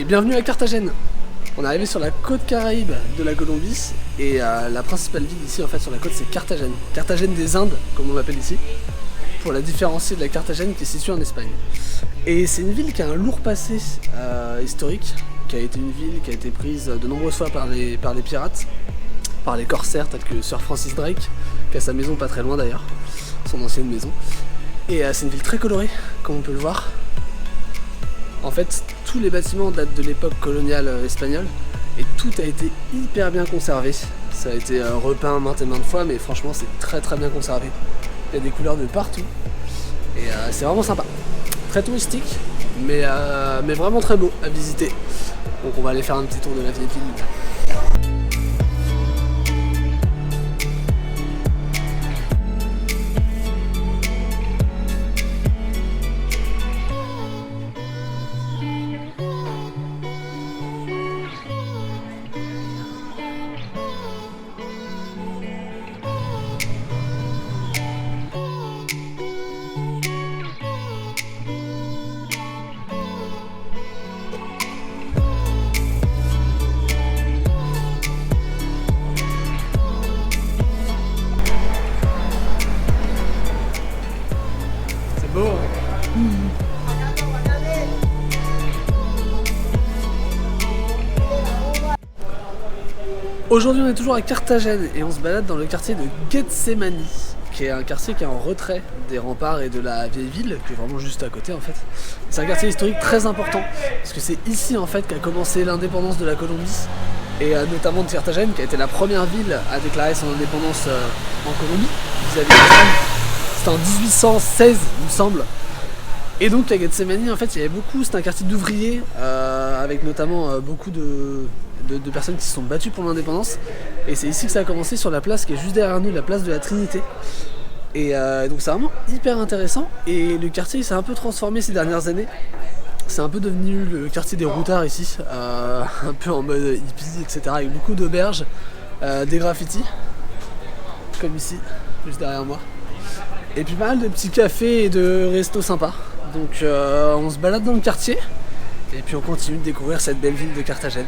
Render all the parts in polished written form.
Bienvenue à Carthagène. On est arrivé sur la côte Caraïbe de la Colombie et la principale ville ici en fait sur la côte c'est Carthagène. Carthagène des Indes comme on l'appelle ici, pour la différencier de la Carthagène qui est située en Espagne. Et c'est une ville qui a un lourd passé historique, qui a été une ville qui a été prise de nombreuses fois par les pirates, par les corsaires tels que Sir Francis Drake, qui a sa maison pas très loin d'ailleurs, son ancienne maison. Et c'est une ville très colorée, comme on peut le voir. En fait, tous les bâtiments datent de l'époque coloniale espagnole et tout a été hyper bien conservé. Ça a été repeint maintes et maintes fois, mais franchement, c'est très très bien conservé. Il y a des couleurs de partout et c'est vraiment sympa. Très touristique, mais vraiment très beau à visiter. Donc on va aller faire un petit tour de la vieille ville. C'est beau. Aujourd'hui on est toujours à Carthagène et on se balade dans le quartier de Gethsemani, qui est un quartier qui est en retrait des remparts et de la vieille ville, qui est vraiment juste à côté en fait. C'est un quartier historique très important, parce que c'est ici en fait qu'a commencé l'indépendance de la Colombie, et notamment de Carthagène, qui a été la première ville à déclarer son indépendance en Colombie, vis-à-vis de l'Espagne. C'était en 1816 il me semble. Et donc à Gethsemani en fait il y avait beaucoup, c'était un quartier d'ouvriers, avec notamment beaucoup de personnes qui se sont battues pour l'indépendance. Et c'est ici que ça a commencé, sur la place qui est juste derrière nous, la place de la Trinité. Et donc c'est vraiment hyper intéressant. Et le quartier s'est un peu transformé ces dernières années. C'est un peu devenu le quartier des routards ici, un peu en mode hippie, etc. Avec beaucoup d'auberges, des graffitis, comme ici, juste derrière moi. Et puis pas mal de petits cafés et de restos sympas. Donc on se balade dans le quartier et puis on continue de découvrir cette belle ville de Carthagène.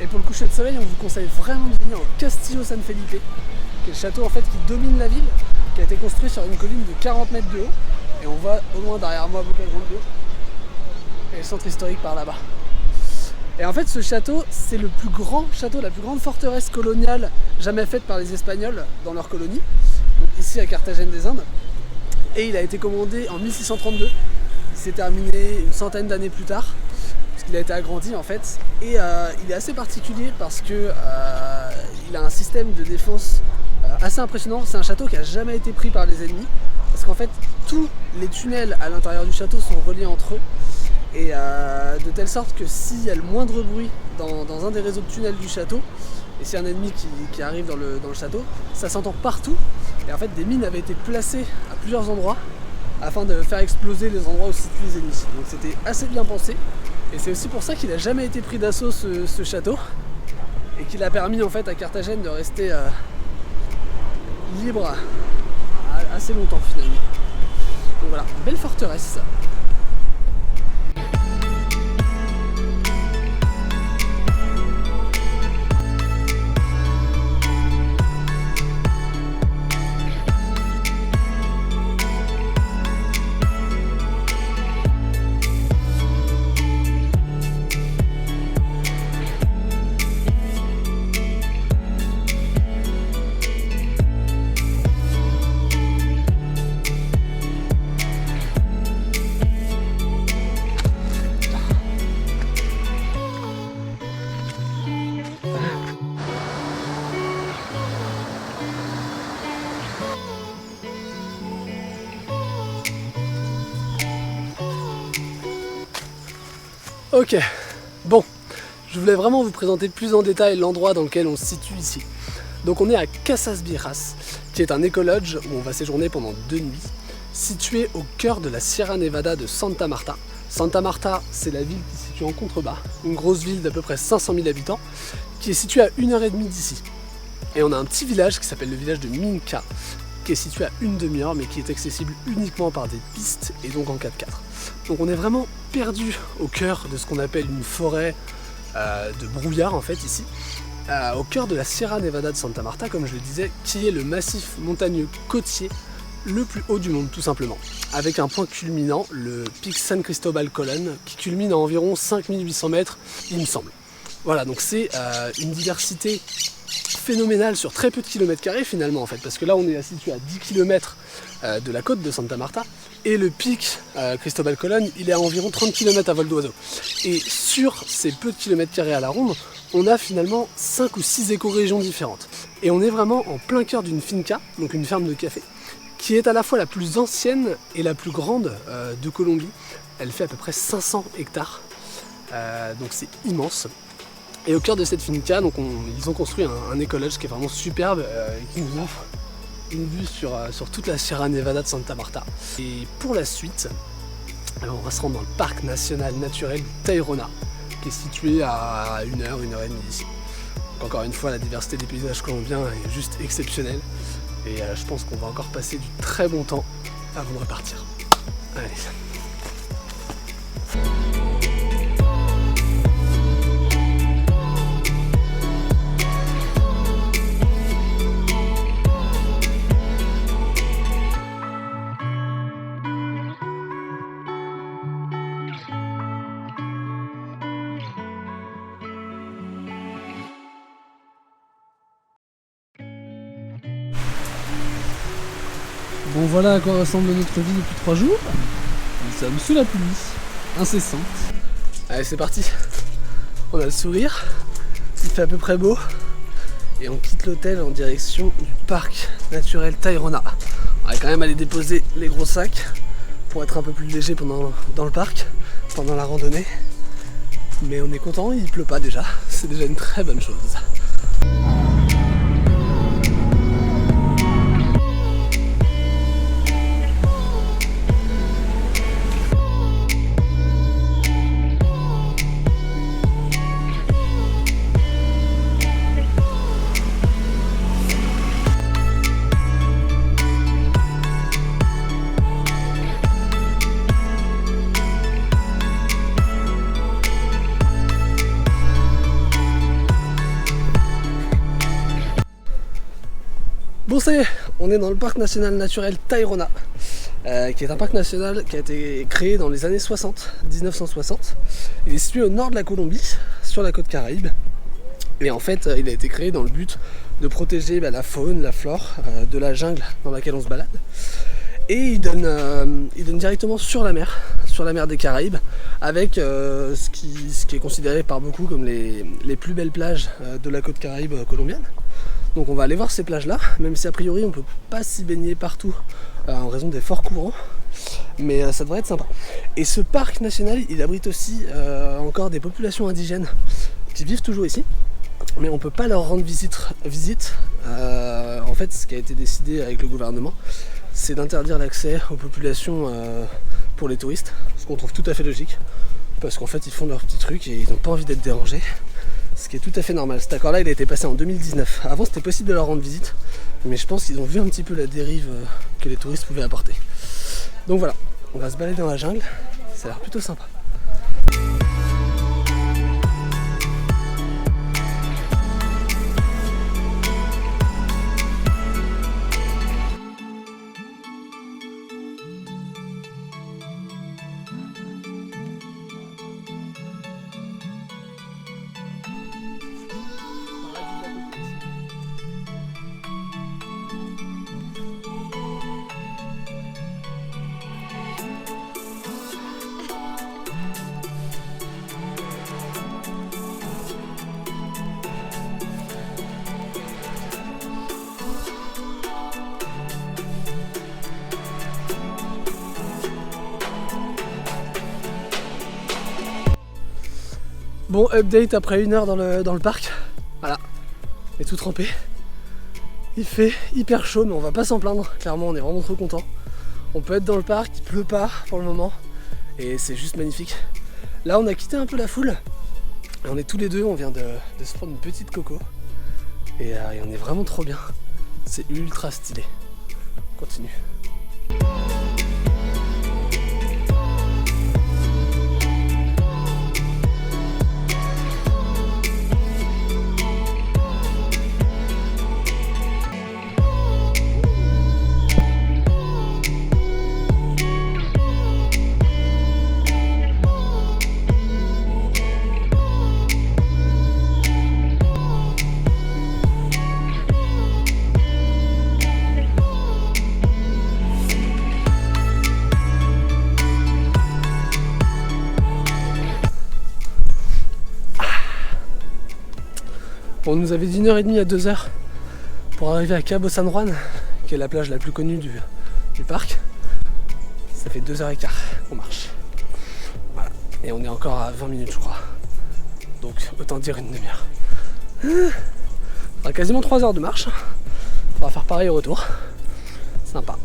Et pour le coucher de soleil, on vous conseille vraiment de venir au Castillo San Felipe, qui est le château en fait qui domine la ville, qui a été construit sur une colline de 40 mètres de haut. Et on voit au loin derrière moi beaucoup de grandes buts. Et le centre historique par là-bas. Et en fait ce château, c'est le plus grand château, la plus grande forteresse coloniale jamais faite par les Espagnols dans leur colonie, donc ici à Carthagène des Indes. Et il a été commandé en 1632. Il s'est terminé une centaine d'années plus tard. Il a été agrandi en fait, et il est assez particulier parce que il a un système de défense assez impressionnant. C'est un château qui n'a jamais été pris par les ennemis, parce qu'en fait tous les tunnels à l'intérieur du château sont reliés entre eux, et de telle sorte que s'il y a le moindre bruit dans un des réseaux de tunnels du château, et s'il y a un ennemi qui arrive dans le château, ça s'entend partout. Et en fait des mines avaient été placées à plusieurs endroits afin de faire exploser les endroits où se situent les ennemis. Donc c'était assez bien pensé. Et c'est aussi pour ça qu'il n'a jamais été pris d'assaut ce château, et qu'il a permis en fait à Carthagène de rester libre assez longtemps finalement. Donc voilà, belle forteresse. Ok, bon, je voulais vraiment vous présenter plus en détail l'endroit dans lequel on se situe ici. Donc on est à Casas Viejas, qui est un écolodge où on va séjourner pendant 2 nuits, situé au cœur de la Sierra Nevada de Santa Marta. Santa Marta, c'est la ville qui se situe en contrebas, une grosse ville d'à peu près 500 000 habitants, qui est située à 1h30 d'ici. Et on a un petit village qui s'appelle le village de Minca, qui est situé à une demi-heure, mais qui est accessible uniquement par des pistes et donc en 4x4. Donc on est vraiment perdu au cœur de ce qu'on appelle une forêt de brouillard en fait ici, au cœur de la Sierra Nevada de Santa Marta, comme je le disais, qui est le massif montagneux côtier le plus haut du monde tout simplement, avec un point culminant, le pic San Cristobal Colón, qui culmine à environ 5800 mètres, il me semble. Voilà, donc c'est une diversité phénoménale sur très peu de kilomètres carrés finalement en fait, parce que là on est situé à 10 km de la côte de Santa Marta, et le pic Cristobal Colón, il est à environ 30 km à vol d'oiseau. Et sur ces peu de kilomètres carrés à la ronde, on a finalement 5 ou 6 écorégions différentes. Et on est vraiment en plein cœur d'une finca, donc une ferme de café, qui est à la fois la plus ancienne et la plus grande de Colombie. Elle fait à peu près 500 hectares, donc c'est immense. Et au cœur de cette finca, donc ils ont construit un écolodge qui est vraiment superbe, et qui nous offre une vue sur toute la Sierra Nevada de Santa Marta. Et pour la suite, on va se rendre dans le parc national naturel Tayrona, qui est situé à 1h30 d'ici. Donc encore une fois, la diversité des paysages colombiens est juste exceptionnelle. Et je pense qu'on va encore passer du très bon temps avant de repartir. Allez. Bon, voilà à quoi ressemble notre vie depuis 3 jours. Nous sommes sous la pluie incessante. Allez, c'est parti. On a le sourire, il fait à peu près beau, et on quitte l'hôtel en direction du parc naturel Tayrona. On va quand même aller déposer les gros sacs pour être un peu plus léger dans le parc, pendant la randonnée. Mais on est content, il pleut pas déjà, c'est déjà une très bonne chose. Bon, ça y est, on est dans le parc national naturel Tayrona, qui est un parc national qui a été créé dans les années 1960. Il est situé au nord de la Colombie, sur la côte Caraïbe. Et en fait, il a été créé dans le but de protéger la faune, la flore de la jungle dans laquelle on se balade. Et il donne directement sur la mer des Caraïbes, avec ce qui est considéré par beaucoup comme les plus belles plages de la côte Caraïbe colombienne. Donc on va aller voir ces plages là, même si a priori on ne peut pas s'y baigner partout en raison des forts courants, mais ça devrait être sympa. Et ce parc national, il abrite aussi encore des populations indigènes qui vivent toujours ici, mais on ne peut pas leur rendre visite. En fait, ce qui a été décidé avec le gouvernement, c'est d'interdire l'accès aux populations pour les touristes, ce qu'on trouve tout à fait logique, parce qu'en fait ils font leur petit truc et ils n'ont pas envie d'être dérangés. Ce qui est tout à fait normal. Cet accord-là, il a été passé en 2019. Avant, c'était possible de leur rendre visite, mais je pense qu'ils ont vu un petit peu la dérive que les touristes pouvaient apporter. Donc voilà, on va se balader dans la jungle. Ça a l'air plutôt sympa. Bon, update après 1 heure dans le parc. Voilà, on est tout trempé. Il fait hyper chaud, mais on va pas s'en plaindre. Clairement, on est vraiment trop content. On peut être dans le parc, il pleut pas pour le moment. Et c'est juste magnifique. Là, on a quitté un peu la foule. Et on est tous les deux, on vient de se prendre une petite coco. Et on est vraiment trop bien. C'est ultra stylé. On continue. On nous avait dit 1h30 à 2h pour arriver à Cabo San Juan, qui est la plage la plus connue du parc. Ça fait 2h15 qu'on marche. Voilà. Et on est encore à 20 minutes je crois. Donc autant dire une demi-heure. On a quasiment 3 heures de marche. On va faire pareil au retour. Sympa.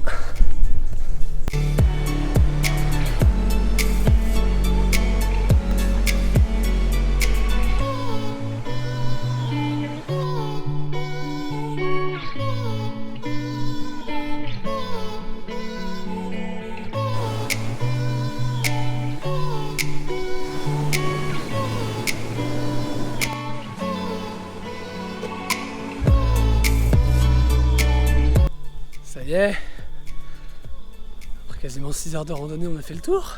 Ça y est, après quasiment 6 heures de randonnée, on a fait le tour.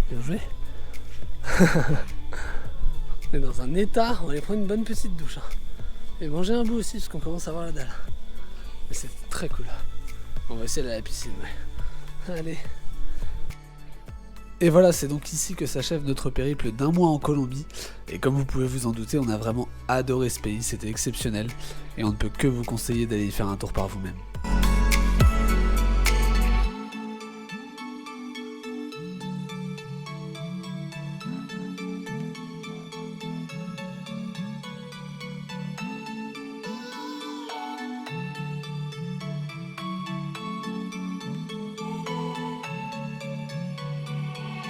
Bien joué. On est dans un état, on va aller prendre une bonne petite douche. Et manger un bout aussi, parce qu'on commence à avoir la dalle. Mais c'est très cool. On va essayer d'aller à la piscine, ouais. Allez. Et voilà, c'est donc ici que s'achève notre périple d'1 mois en Colombie. Et comme vous pouvez vous en douter, on a vraiment adoré ce pays, c'était exceptionnel. Et on ne peut que vous conseiller d'aller y faire un tour par vous-même.